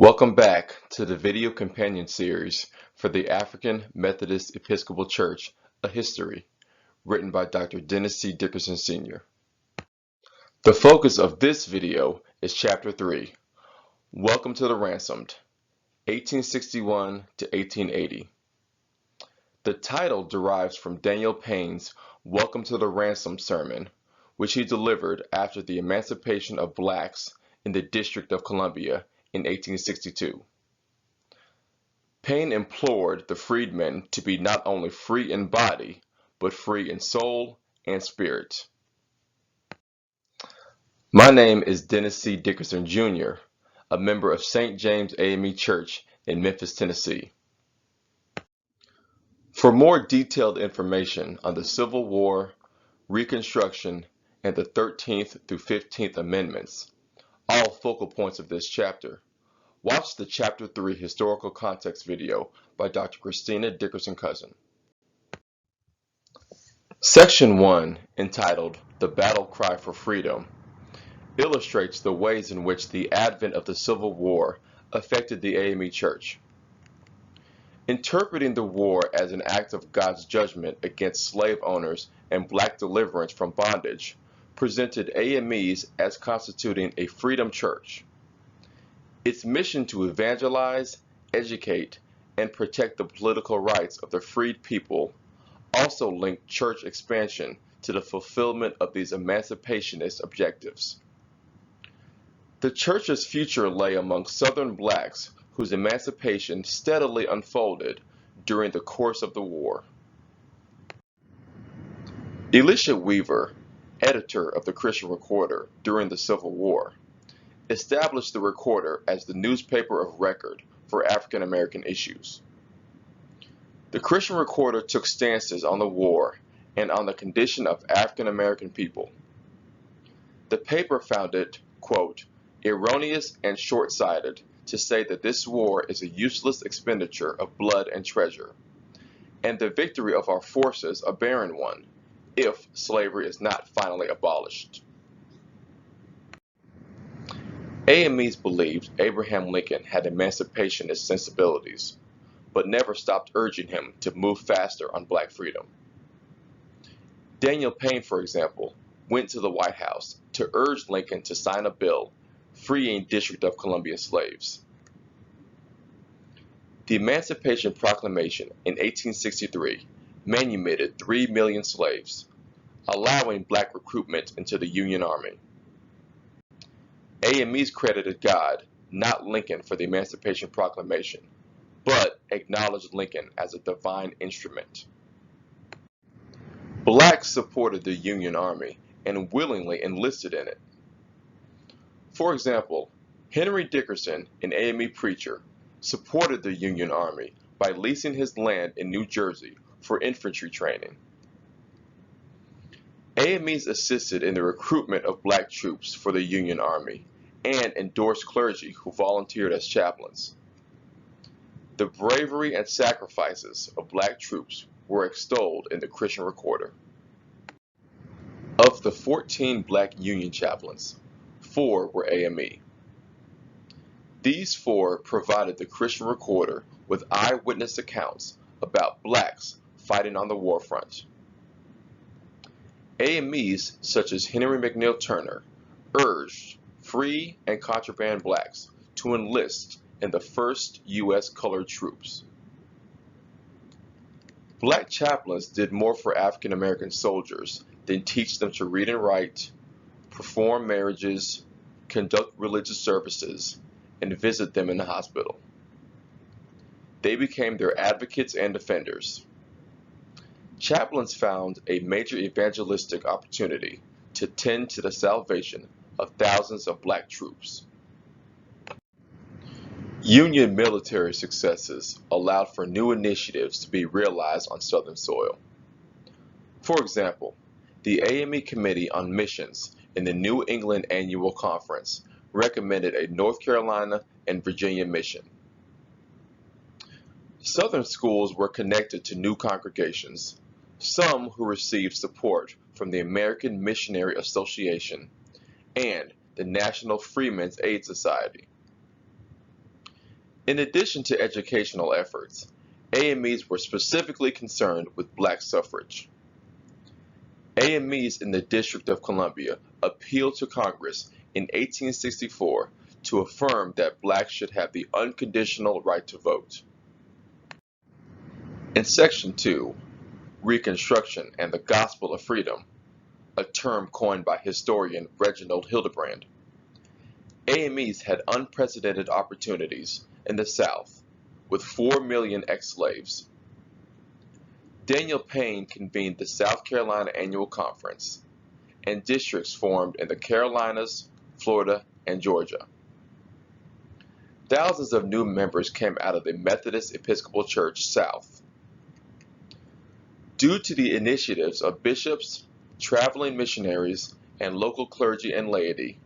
Welcome back to the video companion series for the African Methodist Episcopal Church, A History, written by Dr. Dennis C. Dickerson Sr. The focus of this video is Chapter 3, Welcome to the Ransomed, 1861 to 1880. The title derives from Daniel Payne's Welcome to the Ransomed sermon, which he delivered after the emancipation of blacks in the District of Columbia in 1862. Payne implored the freedmen to be not only free in body, but free in soul and spirit. My name is Dennis C. Dickerson Jr., a member of St. James AME Church in Memphis, Tennessee. For more detailed information on the Civil War, Reconstruction, and the 13th through 15th Amendments, all focal points of this chapter, watch the Chapter 3 Historical Context video by Dr. Christina Dickerson Cousin. Section 1, entitled The Battle Cry for Freedom, illustrates the ways in which the advent of the Civil War affected the AME Church. Interpreting the war as an act of God's judgment against slave owners and black deliverance from bondage presented AMEs as constituting a freedom church. Its mission to evangelize, educate, and protect the political rights of the freed people also linked church expansion to the fulfillment of these emancipationist objectives. The church's future lay among Southern blacks whose emancipation steadily unfolded during the course of the war. Elisha Weaver, editor of the Christian Recorder during the Civil War, established the Recorder as the newspaper of record for African American issues. The Christian Recorder took stances on the war and on the condition of African American people. The paper found it, quote, erroneous and short-sighted to say that this war is a useless expenditure of blood and treasure, and the victory of our forces a barren one, if slavery is not finally abolished. AMEs believed Abraham Lincoln had emancipationist sensibilities, but never stopped urging him to move faster on black freedom. Daniel Payne, for example, went to the White House to urge Lincoln to sign a bill freeing District of Columbia slaves. The Emancipation Proclamation in 1863 manumitted 3 million slaves, allowing black recruitment into the Union Army. AMEs credited God, not Lincoln, for the Emancipation Proclamation, but acknowledged Lincoln as a divine instrument. Blacks supported the Union Army and willingly enlisted in it. For example, Henry Dickerson, an AME preacher, supported the Union Army by leasing his land in New Jersey for infantry training. AMEs assisted in the recruitment of black troops for the Union Army and endorsed clergy who volunteered as chaplains. The bravery and sacrifices of black troops were extolled in the Christian Recorder. Of the 14 black Union chaplains, 4 were AME. These 4 provided the Christian Recorder with eyewitness accounts about blacks fighting on the war front. AMEs such as Henry McNeil Turner urged free and contraband blacks to enlist in the 1st U.S. colored troops. Black chaplains did more for African American soldiers than teach them to read and write, perform marriages, conduct religious services, and visit them in the hospital. They became their advocates and defenders. Chaplains found a major evangelistic opportunity to tend to the salvation of thousands of black troops. Union military successes allowed for new initiatives to be realized on Southern soil. For example, the AME Committee on Missions in the New England Annual Conference recommended a North Carolina and Virginia mission. Southern schools were connected to new congregations, some who received support from the American Missionary Association and the National Freemen's Aid Society. In addition to educational efforts, AMEs were specifically concerned with black suffrage. AMEs in the District of Columbia appealed to Congress in 1864 to affirm that blacks should have the unconditional right to vote. In Section 2, Reconstruction and the Gospel of Freedom, a term coined by historian Reginald Hildebrand, AMEs had unprecedented opportunities in the South with 4 million ex-slaves. Daniel Payne convened the South Carolina Annual Conference, and districts formed in the Carolinas, Florida, and Georgia. Thousands of new members came out of the Methodist Episcopal Church South. Due to the initiatives of bishops, traveling missionaries, and local clergy and laity,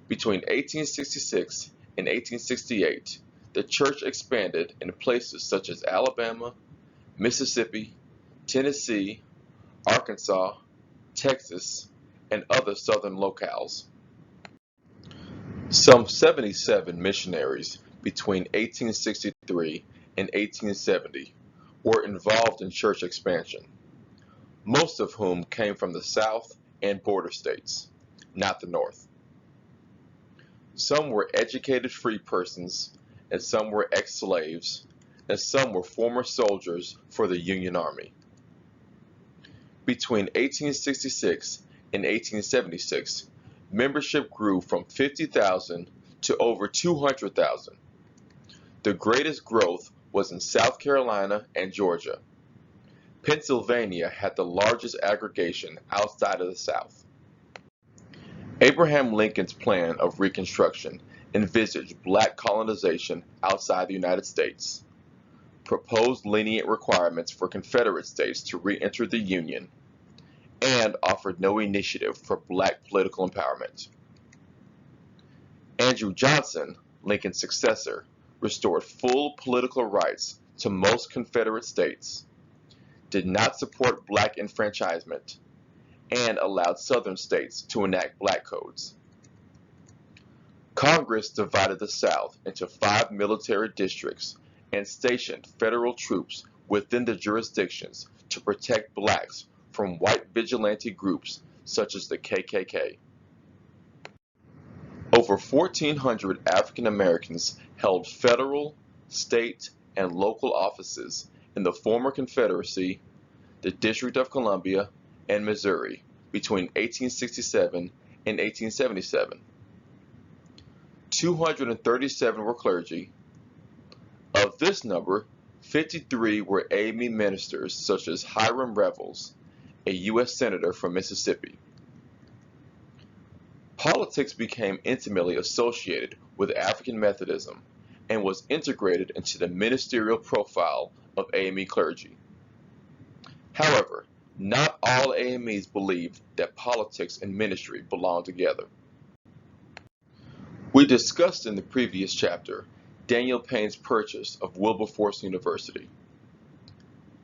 between 1866 and 1868, the church expanded in places such as Alabama, Mississippi, Tennessee, Arkansas, Texas, and other southern locales. Some 77 missionaries between 1863 and 1870 were involved in church expansion, most of whom came from the South and border states, not the North. Some were educated free persons, and some were ex-slaves, and some were former soldiers for the Union Army. Between 1866 and 1876, membership grew from 50,000 to over 200,000. The greatest growth was in South Carolina and Georgia. Pennsylvania had the largest aggregation outside of the South. Abraham Lincoln's plan of Reconstruction envisaged black colonization outside the United States, proposed lenient requirements for Confederate states to re-enter the Union, and offered no initiative for black political empowerment. Andrew Johnson, Lincoln's successor, restored full political rights to most Confederate states, did not support black enfranchisement, and allowed Southern states to enact black codes. Congress divided the South into 5 military districts and stationed federal troops within the jurisdictions to protect blacks from white vigilante groups such as the KKK. Over 1,400 African Americans held federal, state, and local offices in the former Confederacy, the District of Columbia, and Missouri between 1867 and 1877. 237 were clergy. Of this number, 53 were AME ministers such as Hiram Revels, a U.S. Senator from Mississippi. Politics became intimately associated with African Methodism and was integrated into the ministerial profile of AME clergy. However, not all AMEs believed that politics and ministry belonged together. We discussed in the previous chapter Daniel Payne's purchase of Wilberforce University.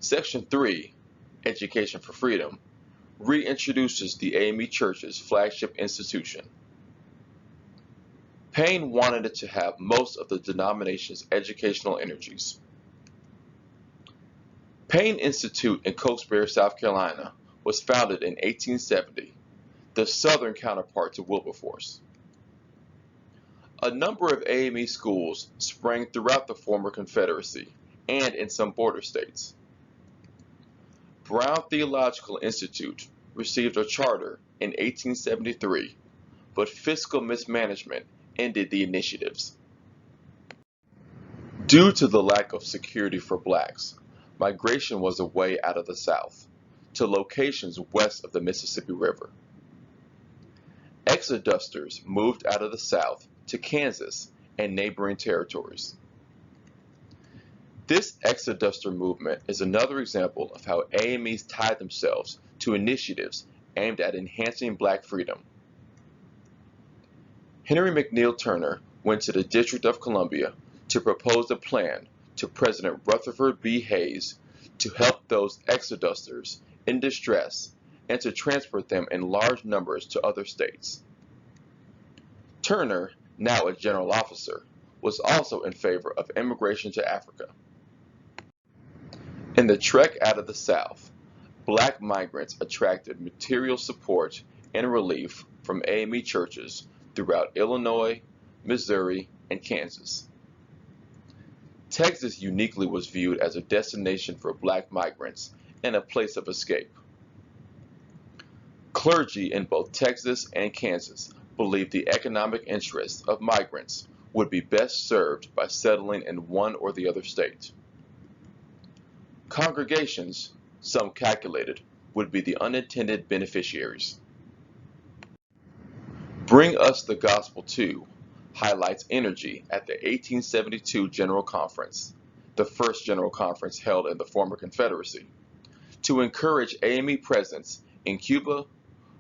Section 3, Education for Freedom, reintroduces the AME Church's flagship institution. Payne wanted it to have most of the denomination's educational energies. Payne Institute in Cokesbury, South Carolina, was founded in 1870, the southern counterpart to Wilberforce. A number of AME schools sprang throughout the former Confederacy and in some border states. Brown Theological Institute received a charter in 1873, but fiscal mismanagement ended the initiatives. Due to the lack of security for blacks, migration was a way out of the South, to locations west of the Mississippi River. Exodusters moved out of the South to Kansas and neighboring territories. This exoduster movement is another example of how AMEs tied themselves to initiatives aimed at enhancing black freedom. Henry McNeill Turner went to the District of Columbia to propose a plan to President Rutherford B. Hayes to help those exodusters in distress and to transport them in large numbers to other states. Turner, now a general officer, was also in favor of immigration to Africa. In the trek out of the South, black migrants attracted material support and relief from AME churches throughout Illinois, Missouri, and Kansas. Texas uniquely was viewed as a destination for black migrants and a place of escape. Clergy in both Texas and Kansas believed the economic interests of migrants would be best served by settling in one or the other state. Congregations, some calculated, would be the unintended beneficiaries. Bring Us the Gospel Too highlights energy at the 1872 General Conference, the first General Conference held in the former Confederacy, to encourage AME presence in Cuba,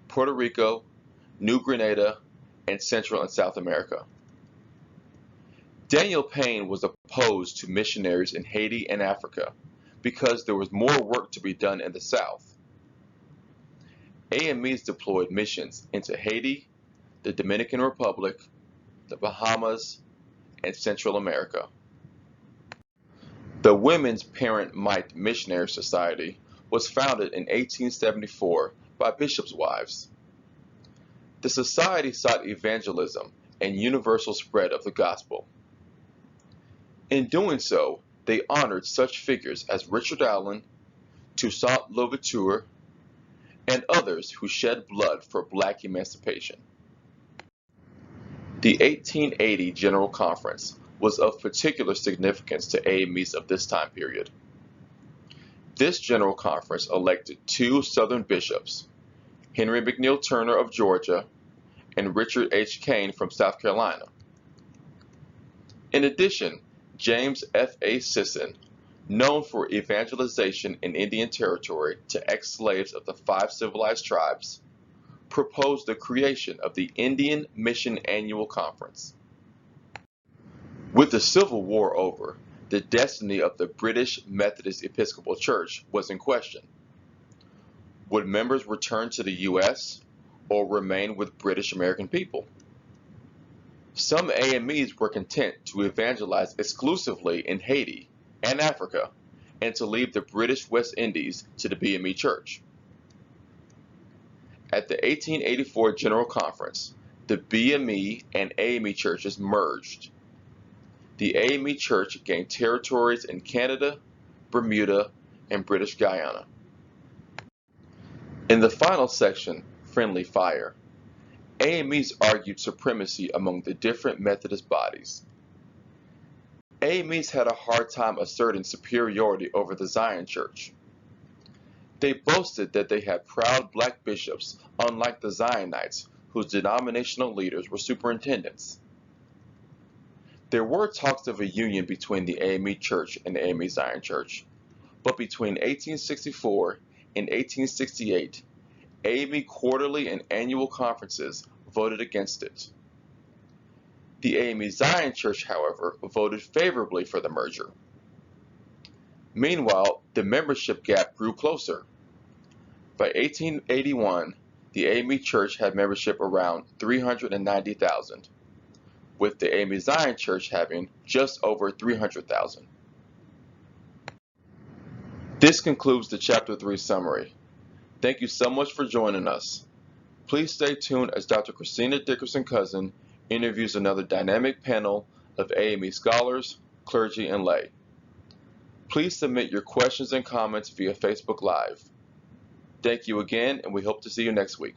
Puerto Rico, New Grenada, and Central and South America. Daniel Payne was opposed to missionaries in Haiti and Africa because there was more work to be done in the South. AMEs deployed missions into Haiti, the Dominican Republic, the Bahamas, and Central America. The Women's Parent Mite Missionary Society was founded in 1874 by bishops' wives. The society sought evangelism and universal spread of the gospel. In doing so, they honored such figures as Richard Allen, Toussaint Louverture, and others who shed blood for black emancipation. The 1880 General Conference was of particular significance to AMEs of this time period. This General Conference elected two Southern bishops, Henry McNeil Turner of Georgia and Richard H. Kane from South Carolina. In addition, James F. A. Sisson, known for evangelization in Indian Territory to ex-slaves of the 5 civilized tribes, proposed the creation of the Indian Mission Annual Conference. With the Civil War over, the destiny of the British Methodist Episcopal Church was in question. Would members return to the U.S. or remain with British American people? Some AMEs were content to evangelize exclusively in Haiti and Africa and to leave the British West Indies to the BME Church. At the 1884 General Conference, the BME and AME churches merged. The AME Church gained territories in Canada, Bermuda, and British Guyana. In the final section, Friendly Fire, AMEs argued supremacy among the different Methodist bodies. AMEs had a hard time asserting superiority over the Zion Church. They boasted that they had proud black bishops, unlike the Zionites, whose denominational leaders were superintendents. There were talks of a union between the AME Church and the AME Zion Church, but between 1864 and 1868, AME quarterly and annual conferences voted against it. The AME Zion Church, however, voted favorably for the merger. Meanwhile, the membership gap grew closer. By 1881, the AME Church had membership around 390,000, with the AME Zion Church having just over 300,000. This concludes the Chapter 3 summary. Thank you so much for joining us. Please stay tuned as Dr. Christina Dickerson-Cousin interviews another dynamic panel of AME scholars, clergy, and lay. Please submit your questions and comments via Facebook Live. Thank you again, and we hope to see you next week.